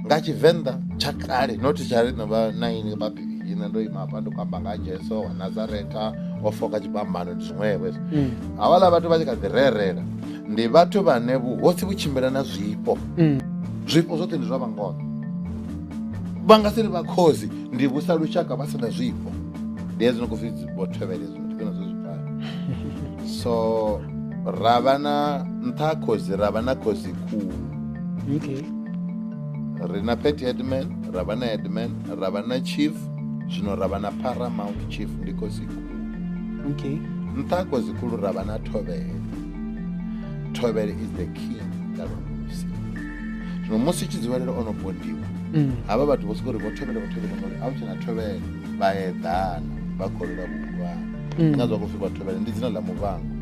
nga Tshivenḓa tsha kale not tshari na vha 9 vha ine ndo ima hafha ndo kwamba nga Jesu wa Nazareta o foka tshibambano ndi zwiṅwevho havhala vhathu vha tshi kha ḓi rerela ndi vhathu vhane vhuhosi vhu tshimbila na zwifho zwifho zwoṱhe ndi zwa vhangono vha nga si ri vha khosi ndi vhusa lushaka vha sina zwifho ndi hezwi no khou pfi vho thevhele zwino tshifhinga zwo zwifhaya so ravha na nṱha khosi ravha na khosi khulu ri na pet headman ravha na headman ravha na chief zwino ravha na paramount chief ndi khosi khulu nṱha khosi khulu ravha na thovhele is the king ngalusi zwino musi tshidzivelelo ono bondiwa havha vhathu vho sokou ri vho thovhele ngori a hu tshena thovhele vha eḓana vha kholela vhukwana nga zwa khou pfi vha thovhele ndi dzina ḽa muvhango